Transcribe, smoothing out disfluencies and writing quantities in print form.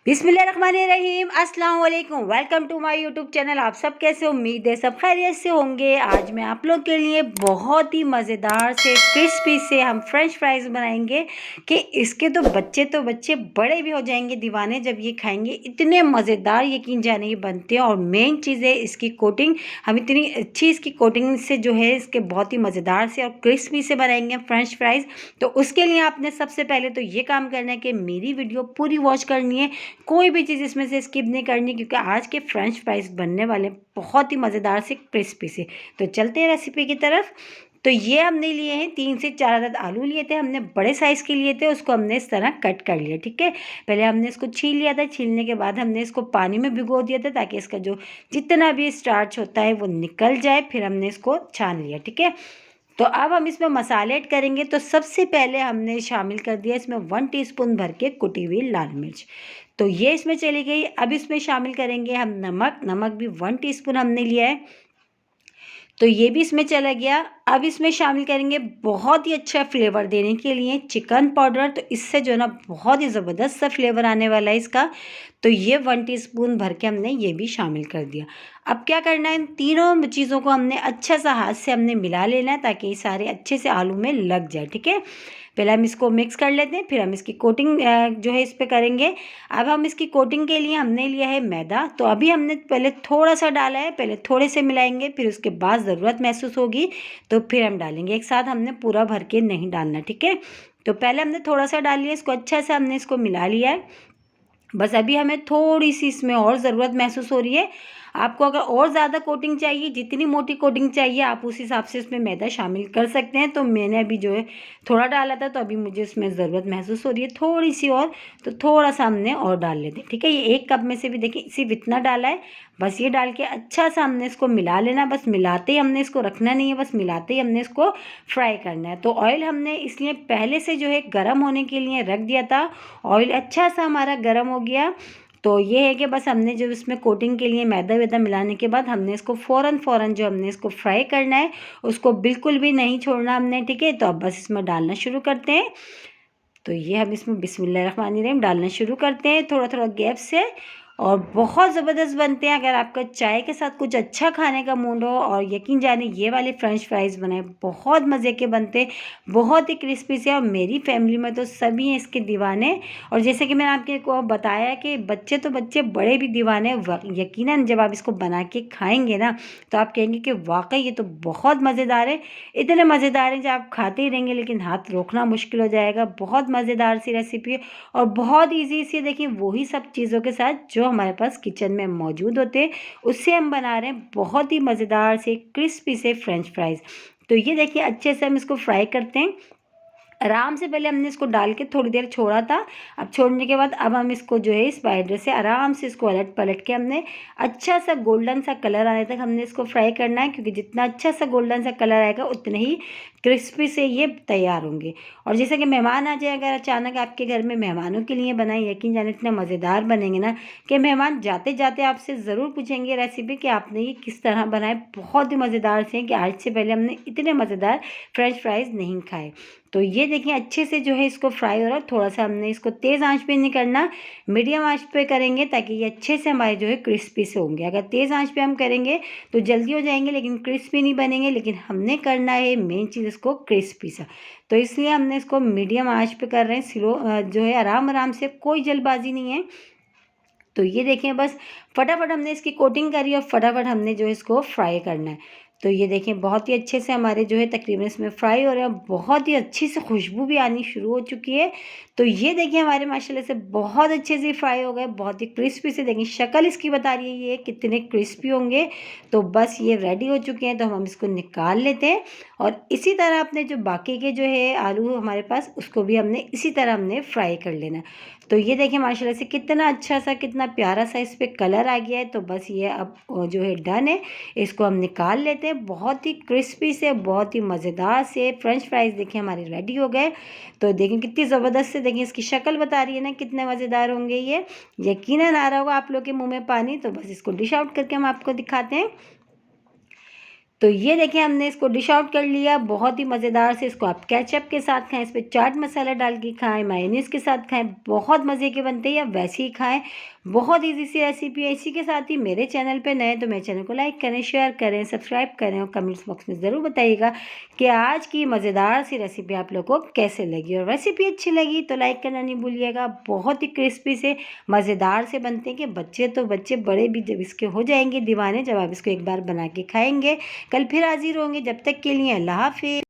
बिस्मिल्लाहिर्रहमानिर्रहीम अस्सलाम वालेकुम। Welcome to my YouTube channel. आप सब कैसे, उम्मीद है सब खैरियत से होंगे। आज मैं आप लोग के लिए बहुत ही मज़ेदार से क्रिस्पी से हम फ्रेंच फ्राइज़ बनाएंगे कि इसके तो बच्चे बड़े भी हो जाएंगे दीवाने जब ये खाएंगे। इतने मज़ेदार यकीन जाने ये बनते हैं। और मेन चीज़ है इसकी कोटिंग। हम इतनी अच्छी इसकी कोटिंग से जो है इसके बहुत ही मज़ेदार से और क्रिस्पी से बनाएंगे फ्रेंच फ्राइज़। तो उसके लिए आपने सबसे पहले तो ये काम करना है कि मेरी वीडियो पूरी वॉच करनी है, कोई भी चीज़ इसमें से स्किप नहीं करनी, क्योंकि आज के फ्रेंच फ्राइज बनने वाले बहुत ही मज़ेदार से क्रिस्पी से। तो चलते हैं रेसिपी की तरफ। तो ये हमने लिए हैं 3 से 4 अदद आलू लिए थे, हमने बड़े साइज़ के लिए थे। उसको हमने इस तरह कट कर लिया, ठीक है। पहले हमने इसको छील लिया था। छीलने के बाद हमने इसको पानी में भिगो दिया था ताकि इसका जो जितना भी स्टार्च होता है वो निकल जाए। फिर हमने इसको छान लिया, ठीक है। तो अब हम इसमें मसाले ऐड करेंगे। तो सबसे पहले हमने शामिल कर दिया इसमें 1 टीस्पून भर के कुटी हुई लाल मिर्च। तो ये इसमें चली गई। अब इसमें शामिल करेंगे हम नमक। नमक भी 1 टीस्पून हमने लिया है, तो ये भी इसमें चला गया। अब इसमें शामिल करेंगे बहुत ही अच्छा फ्लेवर देने के लिए चिकन पाउडर। तो इससे जो है ना बहुत ही ज़बरदस्त सा फ्लेवर आने वाला है इसका। तो ये 1 टीस्पून भर के हमने ये भी शामिल कर दिया। अब क्या करना है, इन तीनों चीज़ों को हमने अच्छा सा हाथ से हमने मिला लेना है ताकि ये सारे अच्छे से आलू में लग जाए, ठीक है। पहले हम इसको मिक्स कर लेते हैं, फिर हम इसकी कोटिंग जो है इस पे करेंगे। अब हम इसकी कोटिंग के लिए हमने लिया है मैदा। तो अभी हमने पहले थोड़ा सा डाला है, पहले थोड़े से मिलाएंगे, फिर उसके बाद ज़रूरत महसूस होगी तो फिर हम डालेंगे। एक साथ हमने पूरा भर के नहीं डालना, ठीक है। तो पहले हमने थोड़ा सा डाल लिया, इसको अच्छा से हमने इसको मिला लिया है। बस अभी हमें थोड़ी सी इसमें और ज़रूरत महसूस हो रही है। आपको अगर और ज़्यादा कोटिंग चाहिए, जितनी मोटी कोटिंग चाहिए आप उस हिसाब से इसमें मैदा शामिल कर सकते हैं। तो मैंने अभी जो है थोड़ा डाला था, तो अभी मुझे इसमें ज़रूरत महसूस हो रही है थोड़ी सी और। तो थोड़ा सा हमने और डाल लेते हैं, ठीक है। ये 1 कप में से भी देखिए सिर्फ इतना डाला है। बस ये डाल के अच्छा सा हमने इसको मिला लेना। बस मिलाते ही हमने इसको रखना नहीं है, बस मिलाते ही हमने इसको फ्राई करना है। तो ऑयल हमने इसलिए पहले से जो है गर्म होने के लिए रख दिया था। ऑयल अच्छा सा हमारा गर्म हो गया। तो ये है कि बस हमने जो इसमें कोटिंग के लिए मैदा वैदा मिलाने के बाद हमने इसको फ़ौरन जो हमने इसको फ्राई करना है, उसको बिल्कुल भी नहीं छोड़ना हमने, ठीक है। तो अब बस इसमें डालना शुरू करते हैं। तो ये हम इसमें बिस्मिल्लाहिर्रहमानिर्रहीम डालना शुरू करते हैं थोड़ा थोड़ा गैप से। और बहुत ज़बरदस्त बनते हैं। अगर आपका चाय के साथ कुछ अच्छा खाने का मूड हो, और यकीन जाने ये वाले फ्रेंच फ्राइज़ बनाए बहुत मज़े के बनते हैं, बहुत ही क्रिस्पी से। और मेरी फैमिली में तो सभी हैं इसके दीवाने। और जैसे कि मैंने आपको बताया कि बच्चे बड़े भी दीवाने। यकीनन जब आप इसको बना के खाएंगे ना तो आप कहेंगे कि वाकई ये तो बहुत मज़ेदार है। इतने मज़ेदार हैं जब आप खाते ही रहेंगे लेकिन हाथ रोकना मुश्किल हो जाएगा। बहुत मज़ेदार सी रेसिपी है और बहुत ईजी सी। देखिए वही सब चीज़ों के साथ जो हमारे पास किचन में मौजूद होते हैं उससे हम बना रहे हैं बहुत ही मज़ेदार से क्रिस्पी से फ्रेंच फ्राइज़। तो ये देखिए अच्छे से हम इसको फ्राई करते हैं आराम से। पहले हमने इसको डाल के थोड़ी देर छोड़ा था। अब छोड़ने के बाद अब हम इसको जो है स्पाइडर से आराम से इसको अलट पलट के हमने अच्छा सा गोल्डन सा कलर आने तक हमने इसको फ्राई करना है, क्योंकि जितना अच्छा सा गोल्डन सा कलर आएगा उतने ही क्रिस्पी से ये तैयार होंगे। और जैसे कि मेहमान आ जाए, अगर अचानक आपके घर में मेहमानों के लिए बनाए, यकीन जाने इतने मज़ेदार बनेंगे ना कि मेहमान जाते जाते आपसे ज़रूर पूछेंगे रेसिपी कि आपने ये किस तरह बनाए। बहुत ही मज़ेदार से हैं कि आज से पहले हमने इतने मज़ेदार फ्रेंच फ्राइज़ नहीं खाए। तो ये देखिए अच्छे से जो है इसको फ्राई हो रहा है। थोड़ा सा हमने इसको तेज़ आंच पे नहीं करना, मीडियम आंच पे करेंगे ताकि ये अच्छे से हमारे जो है क्रिस्पी से होंगे। अगर तेज़ आंच पे हम करेंगे तो जल्दी हो जाएंगे लेकिन क्रिस्पी नहीं बनेंगे। लेकिन हमने करना है मेन चीज़ इसको क्रिस्पी सा, तो इसलिए हमने इसको मीडियम आंच पे कर रहे हैं। स्लो जो है आराम आराम से, कोई जल्दबाजी नहीं है। तो ये देखें बस फटाफट हमने इसकी कोटिंग करी और फटाफट हमने जो इसको फ्राई करना है। तो ये देखें बहुत ही अच्छे से हमारे जो है तकरीबन इसमें फ्राई हो रहे हैं। बहुत ही अच्छी से खुशबू भी आनी शुरू हो चुकी है। तो ये देखिए हमारे माशाल्लाह से बहुत अच्छे से फ्राई हो गए, बहुत ही क्रिस्पी से। देखें शक्ल इसकी बता रही है ये कितने क्रिस्पी होंगे। तो बस ये रेडी हो चुके हैं, तो हम इसको निकाल लेते हैं। और इसी तरह अपने जो बाकी के जो है आलू हमारे पास, उसको भी हमने इसी तरह हमने फ्राई कर लेना। तो ये देखिए माशाल्लाह से कितना अच्छा सा, कितना प्यारा सा इस पर कलर आ गया है। तो बस ये अब जो है डन है, इसको हम निकाल लेते हैं। बहुत ही क्रिस्पी से, बहुत ही मज़ेदार से फ्रेंच फ्राइज़ देखिए हमारे रेडी हो गए। तो देखें कितनी ज़बरदस्त से, देखिए इसकी शक्ल बता रही है ना कितने मज़ेदार होंगे ये। यकीनन आ रहा होगा आप लोग के मुंह में पानी। तो बस इसको डिश आउट करके हम आपको दिखाते हैं। तो ये देखिए हमने इसको डिश आउट कर लिया, बहुत ही मज़ेदार से। इसको आप केचप के साथ खाएं, इस पर चाट मसाला डाल के खाएं, मायोनीज़ के साथ खाएं, बहुत मज़े के बनते हैं, या वैसे ही खाएं। बहुत ईजी सी रेसिपी है। इसी के साथ ही मेरे चैनल पे नए तो मेरे चैनल को लाइक करें, शेयर करें, सब्सक्राइब करें और कमेंट्स बॉक्स में ज़रूर बताइएगा कि आज की मज़ेदार सी रेसिपी आप लोगों को कैसे लगी। और रेसिपी अच्छी लगी तो लाइक करना नहीं भूलिएगा। बहुत ही क्रिस्पी से मज़ेदार से बनते हैं कि बच्चे तो बच्चे, बड़े भी जब इसके हो जाएंगे दीवाने जब आप इसको एक बार बना के खाएंगे। कल फिर हाजिर होंगे, जब तक के लिए अल्लाह हाफिज़।